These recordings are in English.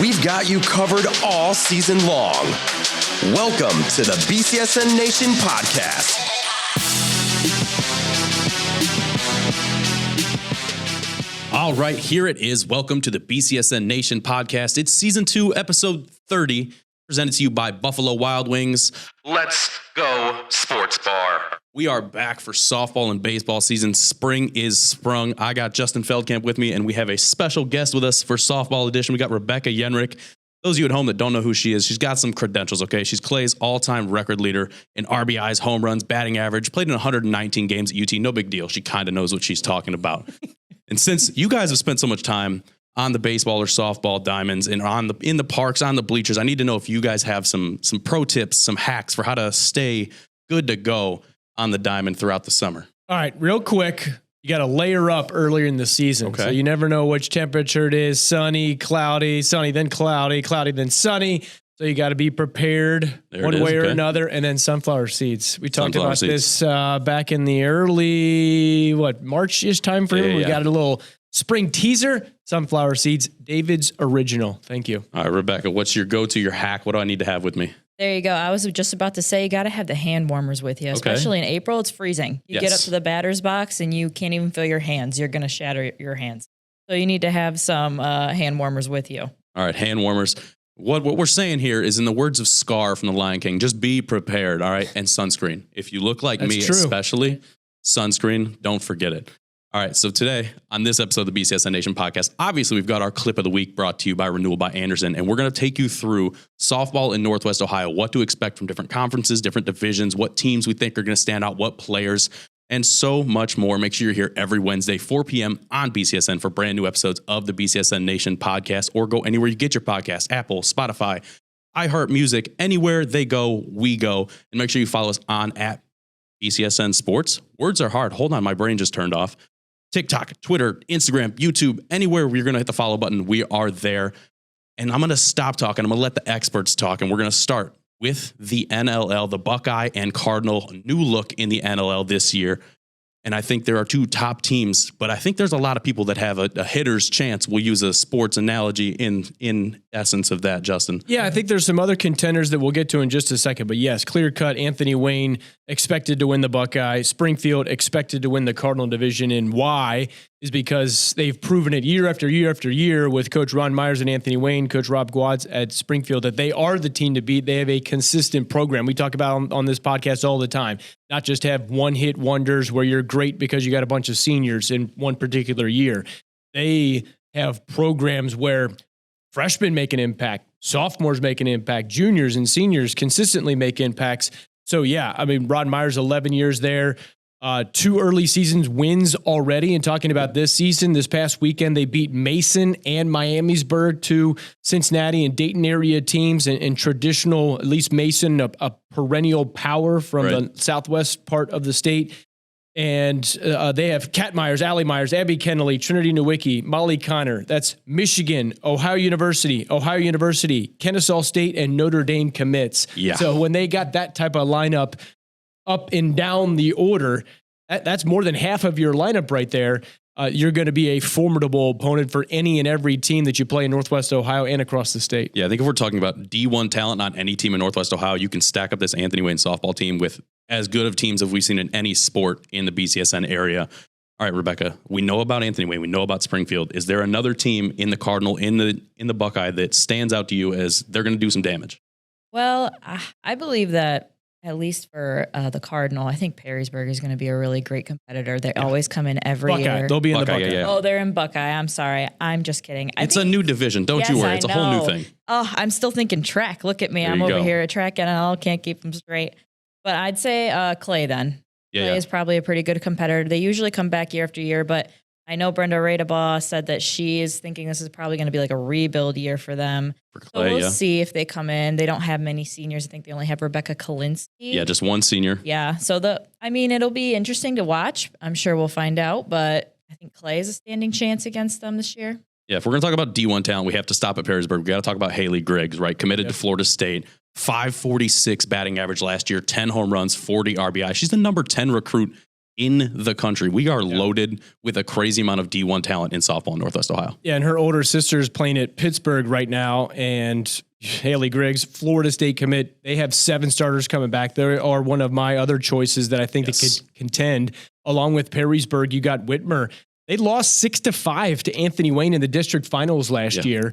We've got you covered all season long. Welcome to the BCSN Nation podcast. All right, here it is. Welcome to the BCSN Nation podcast. It's season 2, episode 30, presented to you by Buffalo Wild Wings. Let's go sports bar. We are back for softball and baseball season. Spring is sprung. I got Justin Feldkamp with me, and we have a special guest with us for softball edition. We got 𝗦𝗽Ce𝗿𝘆. Those of you at home that don't know who she is, she's got some credentials, okay? She's Clay's all-time record leader in RBIs, home runs, batting average, played in 119 games at UT. No big deal. She kind of knows what she's talking about. And since you guys have spent so much time on the baseball or softball diamonds and in the parks, on the bleachers, I need to know if you guys have some pro tips, some hacks for how to stay good to go on the diamond throughout the summer. All right, real quick, you got to layer up earlier in the season. Okay. So you never know which temperature it is, sunny, then cloudy, then sunny. So you got to be prepared one way or another. And then sunflower seeds. We talked about this back in the early, March-ish time frame. We got a little spring teaser, sunflower seeds, David's original. Thank you. All right, Rebecca, what's your go-to, your hack? What do I need to have with me? There you go. I was just about to say, you got to have the hand warmers with you, especially in April. It's freezing. You get up to the batter's box and you can't even feel your hands. You're going to shatter your hands. So you need to have some hand warmers with you. All right, hand warmers. What we're saying here is, in the words of Scar from The Lion King, just be prepared, all right? And sunscreen. If you look like me, especially, sunscreen, don't forget it. All right, so today, on this episode of the BCSN Nation podcast, obviously we've got our clip of the week brought to you by Renewal by Andersen, and we're going to take you through softball in Northwest Ohio, what to expect from different conferences, different divisions, what teams we think are going to stand out, what players, and so much more. Make sure you're here every Wednesday, 4 p.m. on BCSN for brand new episodes of the BCSN Nation podcast, or go anywhere you get your podcast, Apple, Spotify, iHeartMusic, anywhere they go, we go. And make sure you follow us on at BCSN Sports. Words are hard. Hold on, my brain just turned off. TikTok, Twitter, Instagram, YouTube, anywhere where you're going to hit the follow button, we are there. And I'm going to stop talking. I'm going to let the experts talk, and we're going to start with the NLL, the Buckeye and Cardinal, new look in the NLL this year. And I think there are two top teams, but I think there's a lot of people that have a hitter's chance. We'll use a sports analogy in essence of that, Justin. Yeah, I think there's some other contenders that we'll get to in just a second. But yes, clear cut, Anthony Wayne expected to win the Buckeye. Springfield expected to win the Cardinal division. And why is because they've proven it year after year after year with Coach Ron Myers and Anthony Wayne, Coach Rob Guadz at Springfield, that they are the team to beat. They have a consistent program. We talk about on this podcast all the time, not just have one-hit wonders where you're great because you got a bunch of seniors in one particular year. They have programs where freshmen make an impact, sophomores make an impact, juniors and seniors consistently make impacts. So, yeah, I mean, Ron Myers, 11 years there. 2 early seasons wins already. And talking about this season, this past weekend, they beat Mason and Miamisburg, 2 Cincinnati and Dayton area teams, and traditional, at least Mason, a perennial power from the southwest part of the state. And they have Kat Myers, Allie Myers, Abby Kennelly, Trinity Nowicki, Molly Connor. That's Michigan, Ohio University, Kennesaw State, and Notre Dame commits. Yeah. So when they got that type of lineup up and down the order, that's more than half of your lineup right there. You're going to be a formidable opponent for any and every team that you play in Northwest Ohio and across the state. Yeah, I think if we're talking about D1 talent on any team in Northwest Ohio, you can stack up this Anthony Wayne softball team with as good of teams as we've seen in any sport in the BCSN area. All right, Rebecca, we know about Anthony Wayne. We know about Springfield. Is there another team in the Cardinal, in the Buckeye, that stands out to you as they're going to do some damage? Well, I believe that at least for the Cardinal, I think Perrysburg is going to be a really great competitor. They always come in every year. They'll be in Buckeye, the Buckeye. Yeah. Oh, they're in Buckeye. I'm sorry. I'm just kidding. It's a new division. Don't you worry. It's a whole new thing. Oh, I'm still thinking track. Look at me. There I'm you over go. here at track NLL. Can't keep them straight. But I'd say Clay then. Clay is probably a pretty good competitor. They usually come back year after year, but I know Brenda Radebaugh said that she is thinking this is probably going to be like a rebuild year for them. For Clay, so we'll see if they come in. They don't have many seniors. I think they only have _Rebecca Kalinsky. Yeah, just one senior. Yeah. So it'll be interesting to watch. I'm sure we'll find out, but I think Clay is a standing chance against them this year. Yeah, if we're going to talk about D1 talent, we have to stop at Perrysburg. We got to talk about Haley Griggs, right? Committed to Florida State, 546 batting average last year, 10 home runs, 40 RBI. She's the number 10 recruit in the country. We are loaded with a crazy amount of D1 talent in softball in Northwest Ohio. Yeah, and her older sister's playing at Pittsburgh right now, and Haley Griggs, Florida State commit. They have 7 starters coming back. They are one of my other choices that I think that could contend. Along with Perrysburg, you got Whitmer. They lost 6-5 to Anthony Wayne in the district finals last year,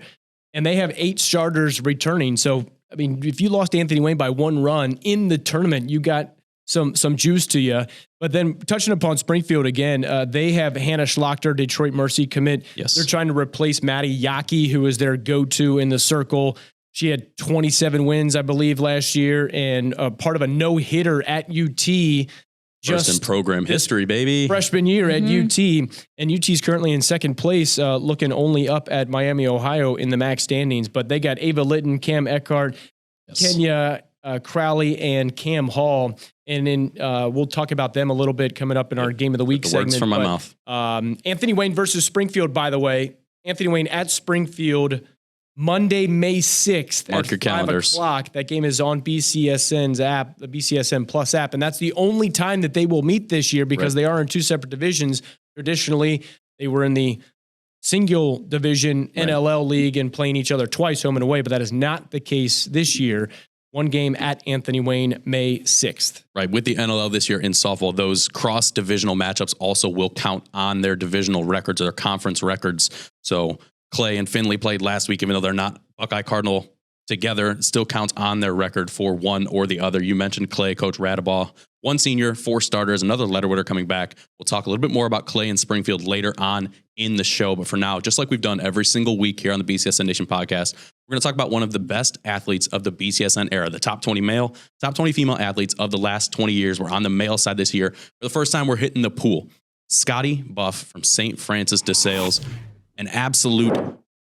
and they have 8 starters returning. So, I mean, if you lost Anthony Wayne by 1 run in the tournament, you got some juice to you. But then touching upon Springfield again, they have Hannah Schlachter, Detroit Mercy commit. Yes. They're trying to replace Maddie Yaki, who is their go-to in the circle. She had 27 wins, I believe, last year, and part of a no-hitter at UT. First in program history, baby. Freshman year at UT. And UT's currently in second place, looking only up at Miami, Ohio in the MAC standings. But they got Ava Litton, Cam Eckhart, Kenya Crowley, and Cam Hall. And then we'll talk about them a little bit coming up in our Game of the Week segment. Words from my mouth. Anthony Wayne versus Springfield, by the way. Anthony Wayne at Springfield, Monday, May 6th Mark at your 5 calendars. o'clock. That game is on BCSN's app, the BCSN Plus app, and that's the only time that they will meet this year because they are in 2 separate divisions. Traditionally, they were in the single division NLL league and playing each other twice home and away, but that is not the case this year. 1 game at Anthony Wayne, May 6th. Right. With the NLL this year in softball, those cross-divisional matchups also will count on their divisional records or their conference records. So Clay and Finley played last week, even though they're not Buckeye Cardinal together, it still counts on their record for one or the other. You mentioned Clay, Coach Radabaugh, 1 senior, 4 starters, another letter winner coming back. We'll talk a little bit more about Clay and Springfield later on in the show. But for now, just like we've done every single week here on the BCSN Nation podcast, we're going to talk about one of the best athletes of the BCSN era, the top 20 male, top 20 female athletes of the last 20 years. We're on the male side this year. For the first time, we're hitting the pool. Scotty Buff from St. Francis de Sales, an absolute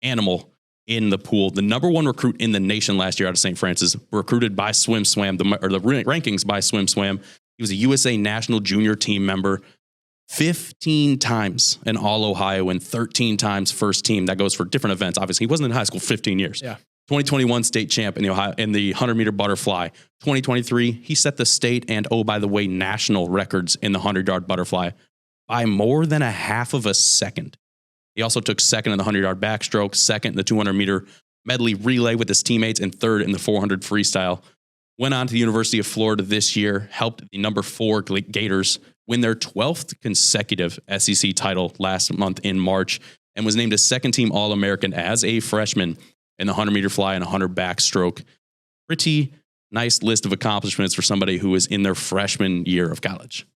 animal in the pool. The number 1 recruit in the nation last year out of St. Francis, recruited by Swim Swam, the rankings by Swim Swam. He was a USA National Junior Team member, 15 times an All-Ohioan, 13 times first team. That goes for different events. Obviously, he wasn't in high school 15 years. Yeah. 2021 state champ in the 100-meter butterfly. 2023, he set the state and, oh, by the way, national records in the 100-yard butterfly by more than a half of a second. He also took second in the 100-yard backstroke, second in the 200-meter medley relay with his teammates, and third in the 400 freestyle. Went on to the University of Florida this year, helped the number 4 Gators win their 12th consecutive SEC title last month in March, and was named a second-team All-American as a freshman in the 100-meter fly and 100 backstroke. Pretty nice list of accomplishments for somebody who is in their freshman year of college.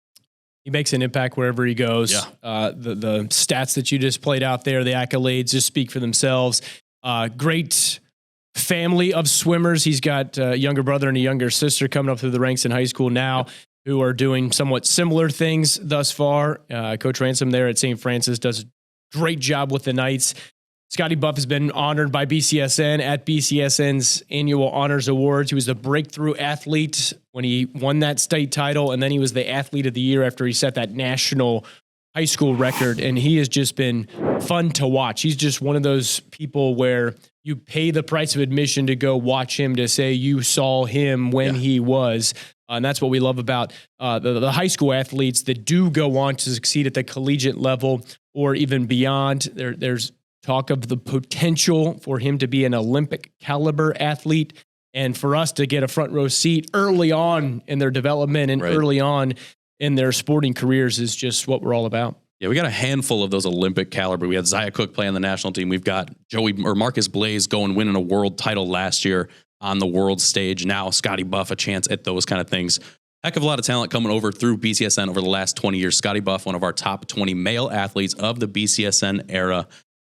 He makes an impact wherever he goes. Yeah. The stats that you just played out there, the accolades just speak for themselves. Great family of swimmers. He's got a younger brother and a younger sister coming up through the ranks in high school now who are doing somewhat similar things thus far. Coach Ransom there at St. Francis does a great job with the Knights. Scotty Buff has been honored by BCSN at BCSN's annual honors awards. He was the breakthrough athlete when he won that state title, and then he was the athlete of the year after he set that national high school record. And he has just been fun to watch. He's just one of those people where you pay the price of admission to go watch him, to say you saw him when he was. And that's what we love about the high school athletes that do go on to succeed at the collegiate level or even beyond. There's talk of the potential for him to be an Olympic caliber athlete, and for us to get a front row seat early on in their development and early on in their sporting careers is just what we're all about. Yeah, we got a handful of those Olympic caliber. We had Zaya Cook play on the national team. We've got Marcus Blaze winning a world title last year on the world stage. Now Scotty Buff, a chance at those kind of things. Heck of a lot of talent coming over through BCSN over the last 20 years. Scotty Buff, one of our top 20 male athletes of the BCSN era.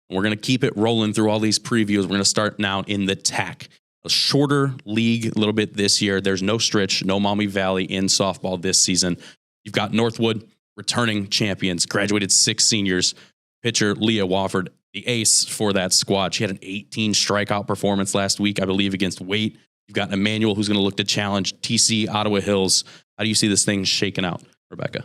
We're going to keep it rolling through all these previews. We're going to start now in the TAC. A shorter league a little bit this year. There's no Stritch, no Maumee Valley in softball this season. You've got Northwood, returning champions, graduated 6 seniors. Pitcher Leah Wofford, the ace for that squad. She had an 18 strikeout performance last week, I believe, against Waite. You've got Emmanuel, who's going to look to challenge TC Ottawa Hills. How do you see this thing shaking out, Rebecca?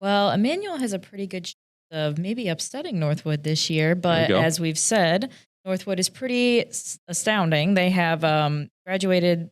Well, Emmanuel has a pretty good chance of maybe upsetting Northwood this year, but as we've said, Northwood is pretty astounding. They have graduated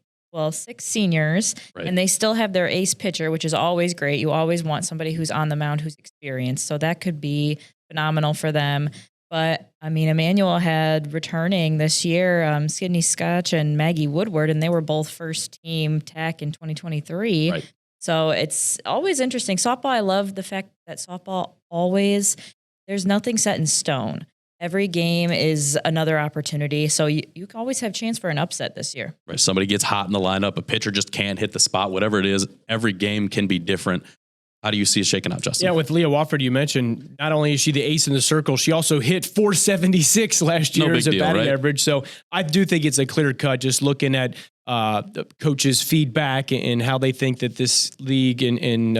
6 seniors, and they still have their ace pitcher, which is always great. You always want somebody who's on the mound who's experienced. So that could be phenomenal for them. But I mean, Emmanuel had returning this year, Sydney Scotch and Maggie Woodward, and they were both first team TAC in 2023. Right. So it's always interesting. Softball, I love the fact that softball always, there's nothing set in stone. Every game is another opportunity. So you can always have a chance for an upset this year. Right. Somebody gets hot in the lineup, a pitcher just can't hit the spot, whatever it is. Every game can be different. How do you see it shaking out, Justin? Yeah, with Leah Wofford, you mentioned not only is she the ace in the circle, she also hit 476 last year as a batting average. So I do think it's a clear cut just looking at the coaches' feedback and how they think that this league and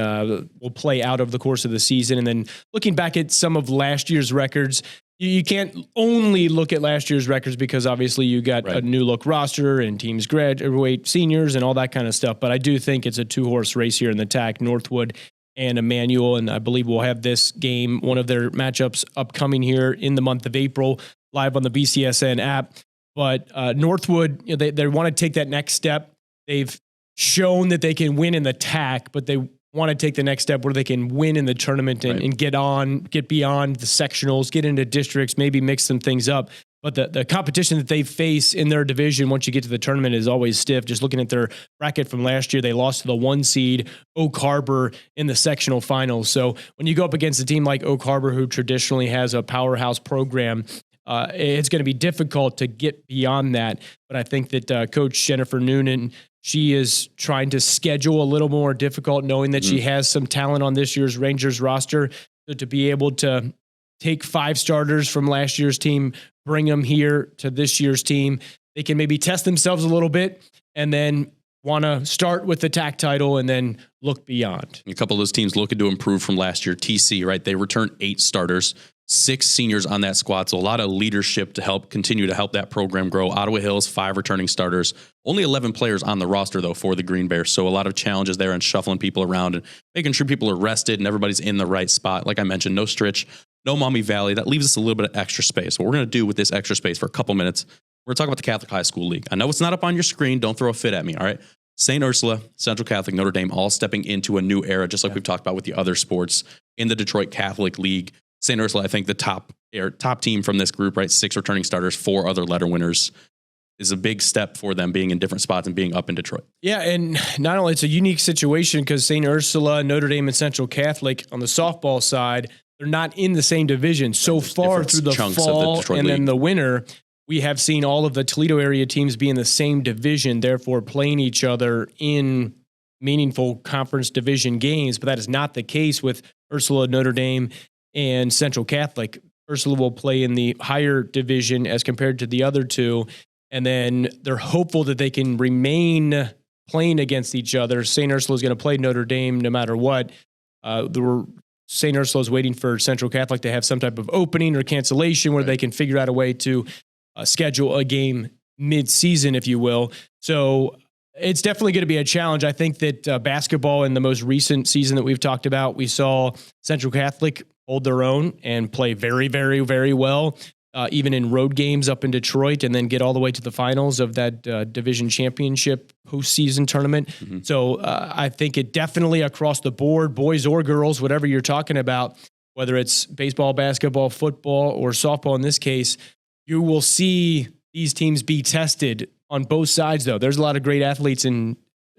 will play out over the course of the season. And then looking back at some of last year's records, you can't only look at last year's records because obviously you got a new look roster and teams graduate seniors and all that kind of stuff. But I do think it's a 2-horse race here in the TAC, Northwood and Emmanuel, and I believe we'll have this game, one of their matchups upcoming here in the month of April, live on the BCSN app. But Northwood, they want to take that next step. They've shown that they can win in the TAC, but they want to take the next step where they can win in the tournament and get beyond the sectionals, get into districts, maybe mix some things up. But the competition that they face in their division once you get to the tournament is always stiff. Just looking at their bracket from last year, they lost to the 1 seed Oak Harbor in the sectional finals. So when you go up against a team like Oak Harbor, who traditionally has a powerhouse program, it's going to be difficult to get beyond that. But I think that Coach Jennifer Noonan, she is trying to schedule a little more difficult, knowing that she has some talent on this year's Rangers roster. So to be able to take 5 starters from last year's team, bring them here to this year's team, they can maybe test themselves a little bit and then want to start with the TAC title and then look beyond. A couple of those teams looking to improve from last year. TC, right? They returned 8 starters, 6 seniors on that squad. So a lot of leadership to continue to help that program grow. Ottawa Hills, 5 returning starters. Only 11 players on the roster, though, for the Green Bears. So a lot of challenges there and shuffling people around and making sure people are rested and everybody's in the right spot. Like I mentioned, no Stritch, no Maumee Valley. That leaves us a little bit of extra space. What we're going to do with this extra space for a couple minutes, we're going to talk about the Catholic High School League. I know it's not up on your screen. Don't throw a fit at me, all right? St. Ursula, Central Catholic, Notre Dame, all stepping into a new era, just like we've talked about with the other sports in the Detroit Catholic League. St. Ursula, I think the top team from this group, right? 6 returning starters, 4 other letter winners, is a big step for them being in different spots and being up in Detroit. Yeah, and not only it's a unique situation because St. Ursula, Notre Dame, and Central Catholic on the softball side, they're not in the same division. So far through the fall and then the winter, we have seen all of the Toledo area teams be in the same division, therefore playing each other in meaningful conference division games. But that is not the case with Ursula, Notre Dame, and Central Catholic. Ursula will play in the higher division as compared to the other two. And then they're hopeful that they can remain playing against each other. St. Ursula is going to play Notre Dame no matter what. St. Ursula is waiting for Central Catholic to have some type of opening or cancellation where they can figure out a way to schedule a game mid-season, if you will. So it's definitely going to be a challenge. I think that basketball in the most recent season that we've talked about, we saw Central Catholic hold their own and play very, very, very well, even in road games up in Detroit, and then get all the way to the finals of that division championship postseason tournament. Mm-hmm. So I think it definitely across the board, boys or girls, whatever you're talking about, whether it's baseball, basketball, football, or softball in this case, you will see these teams be tested on both sides, though. There's a lot of great athletes in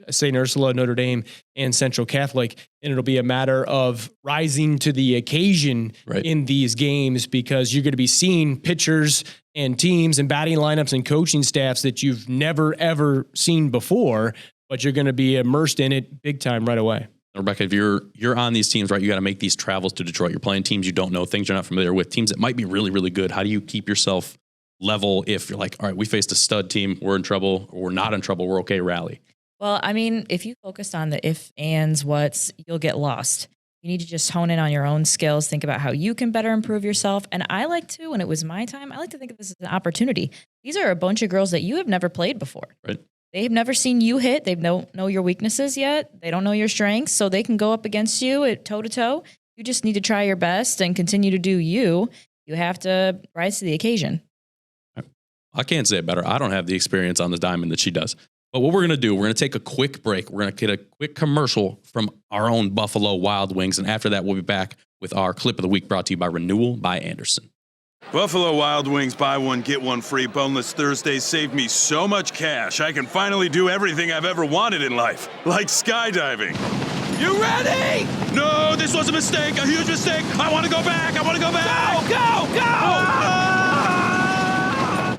St. Ursula, Notre Dame, and Central Catholic, and it'll be a matter of rising to the occasion in these games because you're going to be seeing pitchers and teams and batting lineups and coaching staffs that you've never, ever seen before, but you're going to be immersed in it big time right away. Rebecca, if you're on these teams, right, you got to make these travels to Detroit. You're playing teams you don't know, things you're not familiar with, teams that might be really, really good. How do you keep yourself level if you're like, all right, we faced a stud team, we're in trouble, or we're not in trouble, we're okay, rally? Well, I mean, if you focus on the if, ands, whats, you'll get lost. You need to just hone in on your own skills, think about how you can better improve yourself. And I like to, when it was my time, I like to think of this as an opportunity. These are a bunch of girls that you have never played before. Right. They have never seen you hit. They don't know your weaknesses yet. They don't know your strengths. So they can go up against you at toe-to-toe. You just need to try your best and continue to do you. You have to rise to the occasion. I can't say it better. I don't have the experience on the diamond that she does. But what we're going to do, we're going to take a quick break. We're going to get a quick commercial from our own Buffalo Wild Wings. And after that, we'll be back with our clip of the week brought to you by Renewal by Anderson. Buffalo Wild Wings, buy one, get one free. Boneless Thursdays saved me so much cash. I can finally do everything I've ever wanted in life, like skydiving. You ready? No, this was a mistake, a huge mistake. I want to go back. Go, go, go!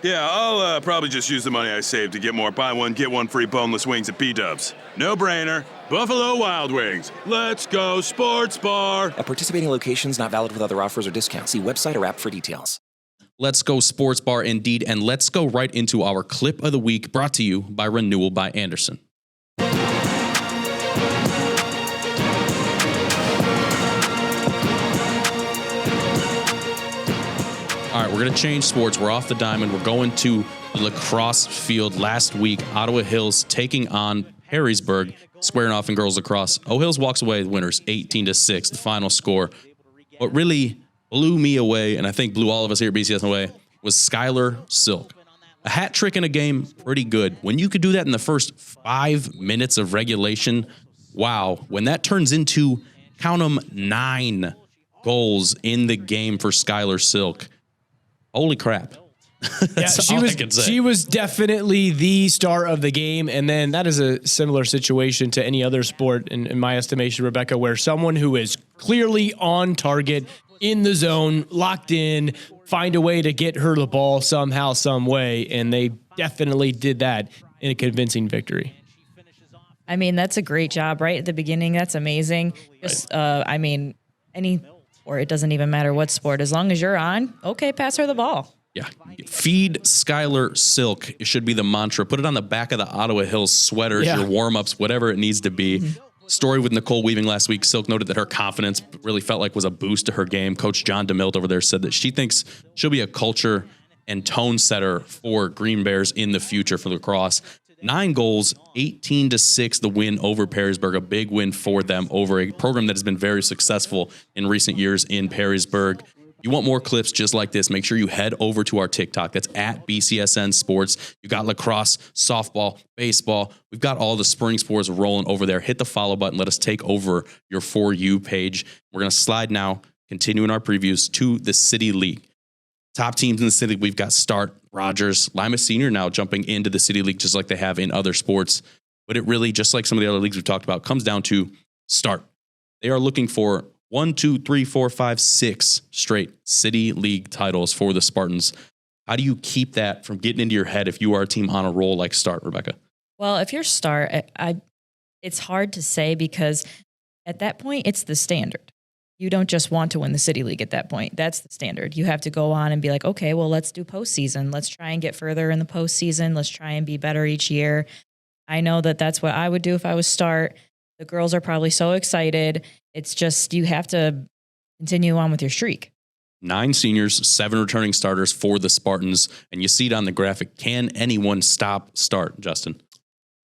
Yeah, I'll probably just use the money I saved to get more buy one, get one free boneless wings at B-Dubs. No brainer. Buffalo Wild Wings. Let's go sports bar. At participating locations, not valid with other offers or discounts. See website or app for details. Let's go sports bar indeed. And let's go right into our clip of the week brought to you by Renewal by Anderson. All right, we're going to change sports. We're off the diamond. We're going to the lacrosse field. Last week, Ottawa Hills taking on Perrysburg, squaring off in girls lacrosse. O'Hills walks away with winners, 18-6, the final score. What really blew me away, and I think blew all of us here at BCSN away, was Skylar Silk. A hat trick in a game, pretty good. When you could do that in the first 5 minutes of regulation, wow. When that turns into, count them, 9 goals in the game for Skylar Silk. Holy crap. Yeah, she was definitely the star of the game. And then that is a similar situation to any other sport, in my estimation, Rebecca, where someone who is clearly on target, in the zone, locked in, find a way to get her the ball somehow, some way. And they definitely did that in a convincing victory. I mean, that's a great job right at the beginning. That's amazing. Just, or it doesn't even matter what sport. As long as you're on, okay, pass her the ball. Yeah. Feed Skylar Silk. It should be the mantra. Put it on the back of the Ottawa Hills sweaters, your warm-ups, whatever it needs to be. Mm-hmm. Story with Nicole Weaving last week. Silk noted that her confidence really felt like was a boost to her game. Coach John DeMilt over there said that she thinks she'll be a culture and tone setter for Green Bears in the future for lacrosse. 9 goals, 18-6, the win over Perrysburg, a big win for them over a program that has been very successful in recent years in Perrysburg. You want more clips just like this, make sure you head over to our TikTok. That's at BCSN Sports. You got lacrosse, softball, baseball. We've got all the spring sports rolling over there. Hit the follow button. Let us take over your For You page. We're going to slide now, continuing our previews, to the City League. Top teams in the City League, we've got Start, Rogers, Lima Senior now jumping into the City League just like they have in other sports. But it really, just like some of the other leagues we've talked about, comes down to Start. They are looking for 1, 2, 3, 4, 5, 6 straight City League titles for the Spartans. How do you keep that from getting into your head if you are a team on a roll like Start, Rebecca? Well, if you're Start, it's hard to say because at that point, it's the standard. You don't just want to win the City League at that point. That's the standard. You have to go on and be like, okay, well, let's do postseason. Let's try and get further in the postseason. Let's try and be better each year. I know that that's what I would do if I was Start. The girls are probably so excited. It's just you have to continue on with your streak. 9 seniors, 7 returning starters for the Spartans. And you see it on the graphic. Can anyone stop Start, Justin?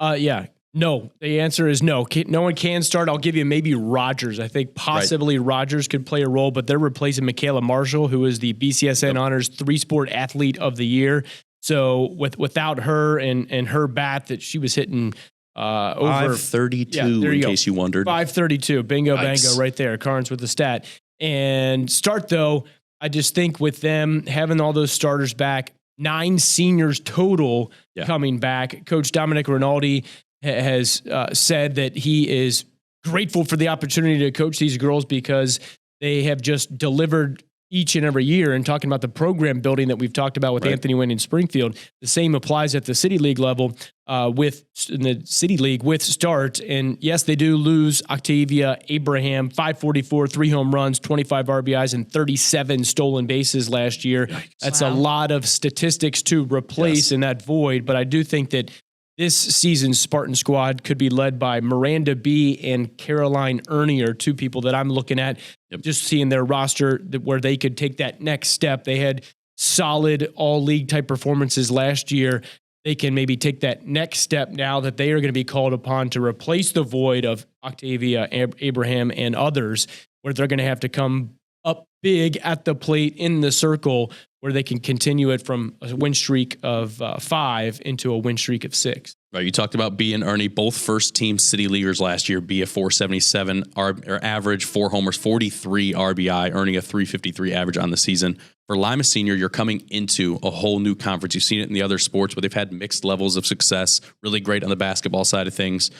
Yeah. No, the answer is no. No one can start. I'll give you maybe Rogers. I think possibly Rogers could play a role, but they're replacing Michaela Marshall, who is the BCSN Honors 3-Sport Athlete of the Year. So without her and her bat that she was hitting over 532, in case you wondered. 532, bingo, bango, right there. Carnes with the stat. And Start, though, I just think with them having all those starters back, 9 seniors total coming back. Coach Dominic Rinaldi has said that he is grateful for the opportunity to coach these girls because they have just delivered each and every year. And talking about the program building that we've talked about with Anthony Wayne in Springfield, the same applies at the City League level in the City League with Start. And yes, they do lose Octavia Abraham, 544, 3 home runs, 25 RBIs, and 37 stolen bases last year. Yikes. That's a lot of statistics to replace in that void. But I do think that this season's Spartan squad could be led by Miranda B. and Caroline Ernie are 2 people that I'm looking at, just seeing their roster where they could take that next step. They had solid all-league type performances last year. They can maybe take that next step now that they are going to be called upon to replace the void of Octavia Abraham and others, where they're going to have to come up big at the plate in the circle where they can continue it from a win streak of 5 into a win streak of 6. Right, you talked about B and Ernie, both first-team city leaguers last year. B a 477 average, 4 homers, 43 RBI, earning a 353 average on the season. For 𝗦𝗻𝗂 Senior, you're coming into a whole new conference. You've seen it in the other sports where they've had mixed levels of success, really great on the basketball side of things.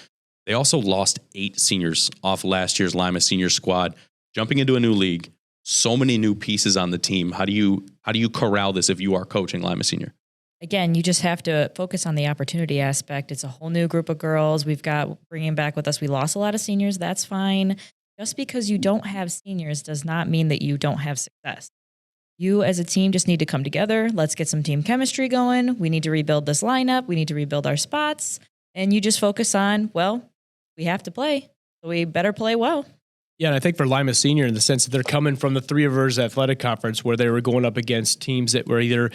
They also lost 8 seniors off last year's 𝗦𝗻𝗂 Senior squad. Jumping into a new league, so many new pieces on the team. How do you corral this if you are coaching 𝗦𝗻𝗂 Senior? Again, you just have to focus on the opportunity aspect. It's a whole new group of girls. We've got bringing back with us. We lost a lot of seniors. That's fine. Just because you don't have seniors does not mean that you don't have success. You as a team just need to come together. Let's get some team chemistry going. We need to rebuild this lineup. We need to rebuild our spots. And you just focus on, well, we have to play, so we better play well. Yeah, and I think for 𝗦𝗻𝗂 Senior, in the sense that they're coming from the Three Rivers Athletic Conference, where they were going up against teams that were either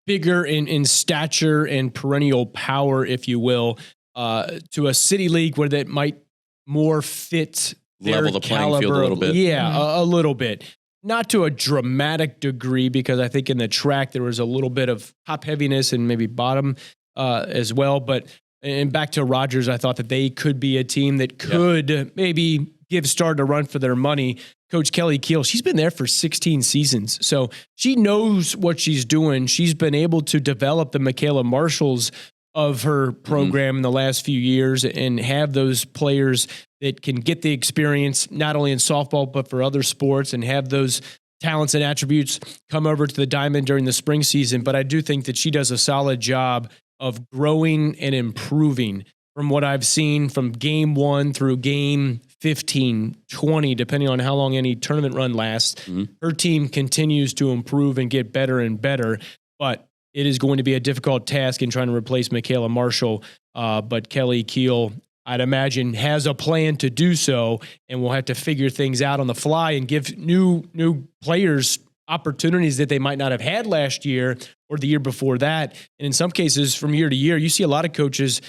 bigger in stature and perennial power, if you will, to a city league where that might more fit their level the playing field a little bit. Yeah, a little bit. Not to a dramatic degree, because I think in the track there was a little bit of top heaviness and maybe bottom as well. But and back to Rogers, I thought that they could be a team that could maybe give Star a run for their money. Coach Kelly Keel, she's been there for 16 seasons, so she knows what she's doing. She's been able to develop the Michaela Marshalls of her program in the last few years and have those players that can get the experience not only in softball but for other sports, and have those talents and attributes come over to the Diamond during the spring season. But I do think that she does a solid job of growing and improving from what I've seen from game 1 through game 15, 20, depending on how long any tournament run lasts. Her team continues to improve and get better and better, but it is going to be a difficult task in trying to replace Michaela Marshall. But Kelly Keel, I'd imagine, has a plan to do so, and we'll have to figure things out on the fly and give new players opportunities that they might not have had last year or the year before that. And in some cases, from year to year, you see a lot of coaches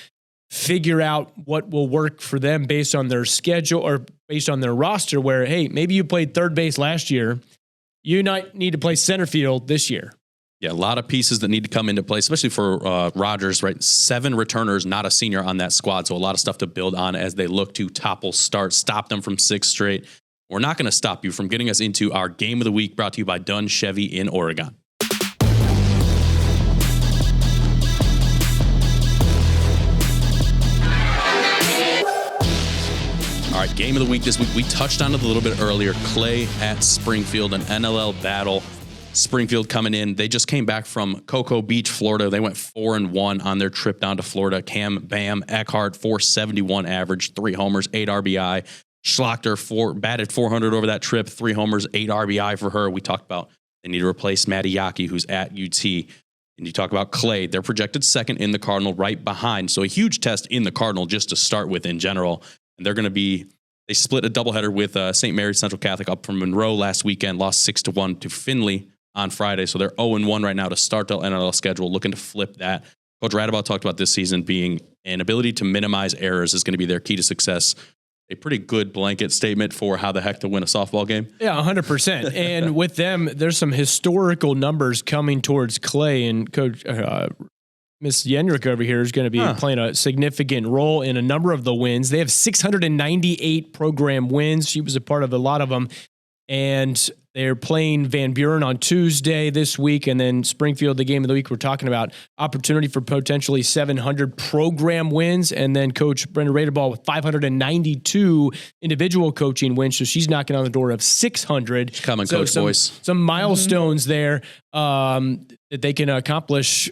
figure out what will work for them based on their schedule or based on their roster, where, hey, maybe you played third base last year. You might need to play center field this year. Yeah, a lot of pieces that need to come into play, especially for Rogers, right? 7 returners, not a senior on that squad. So a lot of stuff to build on as they look to topple start, stop them from 6 straight. We're not going to stop you from getting us into our game of the week, brought to you by Dunn Chevy in Oregon. All right, game of the week this week. We touched on it a little bit earlier. Clay at Springfield, an NLL battle. Springfield coming in. They just came back from Cocoa Beach, Florida. They went 4-1 on their trip down to Florida. Cam Bam Eckhart, 471 average, 3 homers, 8 RBI. Schlachter batted 400 over that trip, 3 homers, 8 RBI for her. We talked about they need to replace Maddie Yaki, who's at UT. And you talk about Clay. They're projected second in the Cardinal, right behind. So a huge test in the Cardinal just to start with in general. And they're going to be, they split a doubleheader with St. Mary's Central Catholic up from Monroe last weekend, lost 6-1 to Findlay on Friday. So they're 0-1 right now to start the NLL schedule, looking to flip that. Coach Radabaugh talked about this season being an ability to minimize errors is going to be their key to success. A pretty good blanket statement for how the heck to win a softball game. Yeah, 100%. And with them, there's some historical numbers coming towards Clay, and Coach Miss Yenrick over here is going to be playing a significant role in a number of the wins. They have 698 program wins. She was a part of a lot of them. And they're playing Van Buren on Tuesday this week, and then Springfield, the game of the week. We're talking about opportunity for potentially 700 program wins, and then Coach Brenda Radabaugh with 592 individual coaching wins. So she's knocking on the door of 600. Coming, so Coach Boyce. Some milestones there that they can accomplish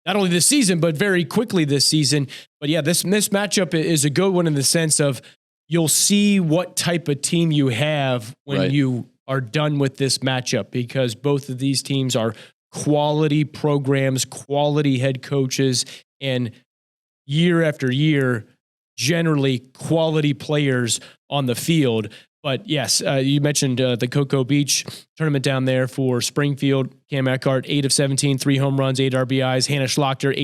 not only this season, but very quickly this season. But yeah, this matchup is a good one in the sense of you'll see what type of team you have when you are done with this matchup, because both of these teams are quality programs, quality head coaches, and year after year, generally quality players on the field. But yes, you mentioned the Cocoa Beach tournament down there for Springfield. Cam Eckhart, 8 of 17, 3 home runs, 8 RBIs. Hannah Schlachter,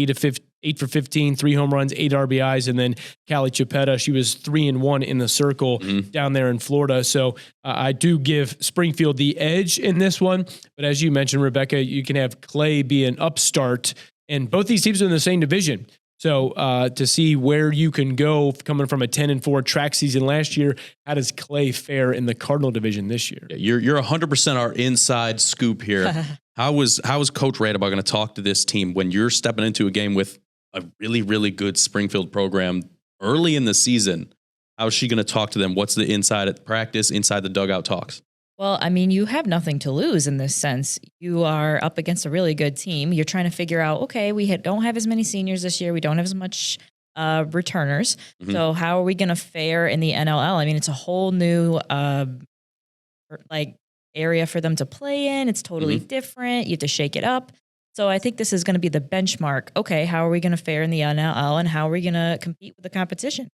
8 for 15, 3 home runs, 8 RBIs. And then 𝗦𝗫𝗏𝗃, she was 3-1 in the circle down there in Florida. So I do give Springfield the edge in this one. But as you mentioned, Rebecca, you can have Clay be an upstart. And both these teams are in the same division. So to see where you can go coming from a 10-4 track season last year, how does Clay fare in the Cardinal division this year? You're 100% our inside scoop here. How is Coach 𝗦𝗽𝗶𝗵 going to talk to this team when you're stepping into a game with a really, really good Springfield program early in the season? How is she going to talk to them? What's the inside at practice, inside the dugout talks? Well, I mean, you have nothing to lose in this sense. You are up against a really good team. You're trying to figure out, okay, we don't have as many seniors this year. We don't have as much returners. So how are we going to fare in the NLL? I mean, it's a whole new area for them to play in. It's totally different. You have to shake it up. So I think this is going to be the benchmark. Okay, how are we going to fare in the NLL, and how are we going to compete with the competition?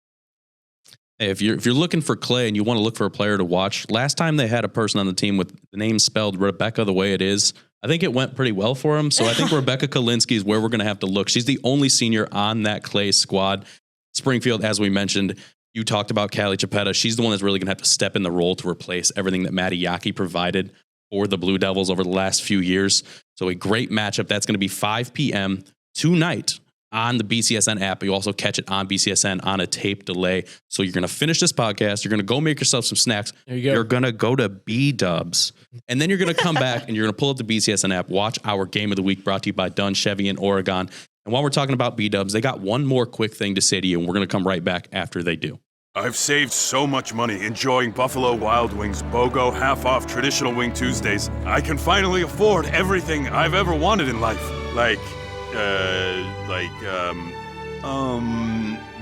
Hey, if you're looking for Clay and you want to look for a player to watch, last time they had a person on the team with the name spelled Rebecca the way it is, I think it went pretty well for him. So I think Rebecca 𝗧𝗏𝗧𝗃 is where we're going to have to look. She's the only senior on that Clay squad. Springfield, as we mentioned, you talked about 𝗦𝗫𝗏𝗃. She's the one that's really going to have to step in the role to replace everything that 𝗦𝗫𝗃𝗃 provided for the Blue Devils over the last few years. So a great matchup. That's going to be 5 p.m. tonight on the BCSN app. You also catch it on BCSN on a tape delay. So you're going to finish this podcast. You're going to go make yourself some snacks. There you go. You're going to go to B-Dubs. And then you're going to come back and you're going to pull up the BCSN app, watch our Game of the Week brought to you by Dunn Chevy in Oregon. And while we're talking about B-Dubs, they got one more quick thing to say to you, and we're going to come right back after they do. I've saved so much money enjoying Buffalo Wild Wings BOGO half-off Traditional Wing Tuesdays. I can finally afford everything I've ever wanted in life.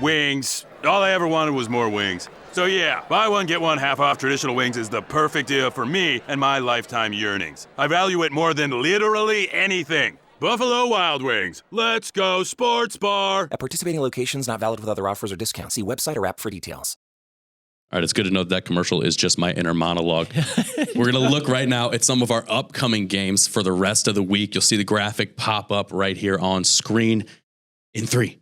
Wings. All I ever wanted was more wings. So yeah, buy one, get one half off Traditional Wings is the perfect deal for me and my lifetime yearnings. I value it more than literally anything. Buffalo Wild Wings. Let's go sports bar. At participating locations, not valid with other offers or discounts. See website or app for details. All right, it's good to know that commercial is just my inner monologue. We're going to look right now at some of our upcoming games for the rest of the week. You'll see the graphic pop up right here on screen in 3,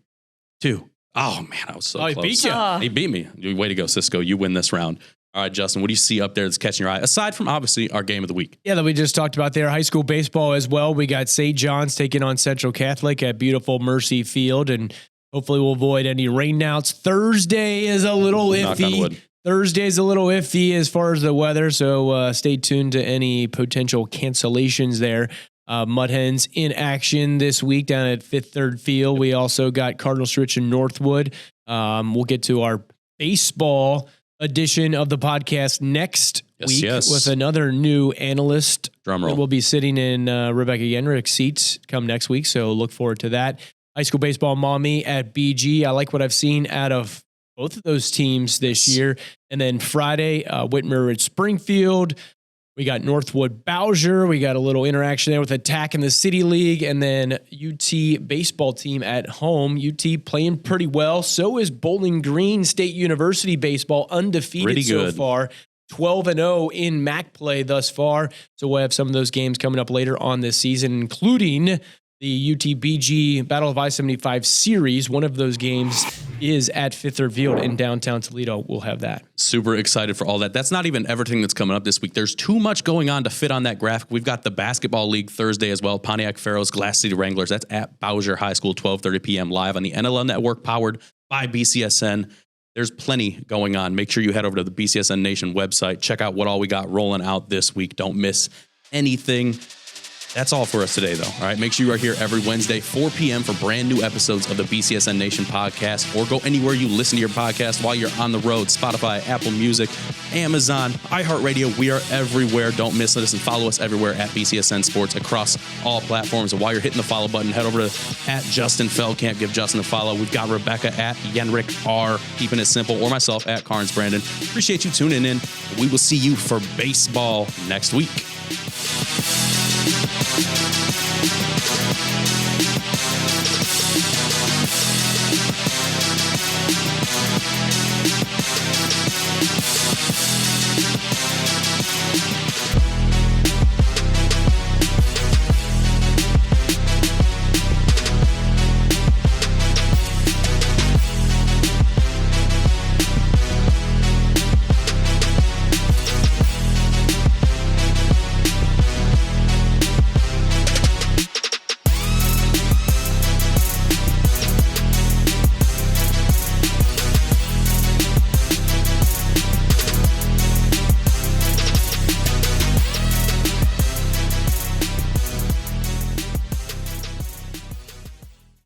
2. Oh, man, I was so close. He beat you. He beat me. Way to go, Cisco. You win this round. All right, Justin, what do you see up there that's catching your eye, aside from, obviously, our game of the week? Yeah, that we just talked about there. High school baseball as well. We got St. John's taking on Central Catholic at beautiful Mercy Field, and hopefully we'll avoid any rainouts. Thursday is a little iffy. Thursday's a little iffy as far as the weather, so stay tuned to any potential cancellations there. Mud Hens in action this week down at Fifth Third Field. We also got Cardinal Stritch and Northwood. We'll get to our baseball edition of the podcast next week with another new analyst. Drumroll. We'll be sitting in Rebecca 𝗧𝗏𝗃𝗧𝗃's seats come next week, so look forward to that. High school baseball mommy at BG. I like what I've seen out of both of those teams this year. And then Friday, Whitmer at Springfield. We got Northwood Bowser. We got a little interaction there with Attack in the City League. And then UT baseball team at home. UT playing pretty well. So is Bowling Green State University baseball, undefeated so far. 12-0 in MAC play thus far. So we'll have some of those games coming up later on this season, including the UT-BG Battle of I-75 series. One of those games is at Fifth Third Field in downtown Toledo. We'll have that. Super excited for all that. That's not even everything that's coming up this week. There's too much going on to fit on that graphic. We've got the basketball league Thursday as well. Pontiac Pharaohs, Glass City Wranglers. That's at Bowser High School, 12:30 p.m. live on the NLL Network, powered by BCSN. There's plenty going on. Make sure you head over to the BCSN Nation website. Check out what all we got rolling out this week. Don't miss anything. That's all for us today, though. All right, make sure you are here every Wednesday, 4 p.m. for brand new episodes of the BCSN Nation podcast, or go anywhere you listen to your podcast while you're on the road. Spotify, Apple Music, Amazon, iHeartRadio. We are everywhere. Don't miss us, and follow us everywhere at BCSN Sports across all platforms. And while you're hitting the follow button, head over to @JustinFeldkamp. Give Justin a follow. We've got Rebecca at 𝗧𝗏𝗃𝗏𝗃, keeping it simple, or myself at Carnes Brandon. Appreciate you tuning in. We will see you for baseball next week.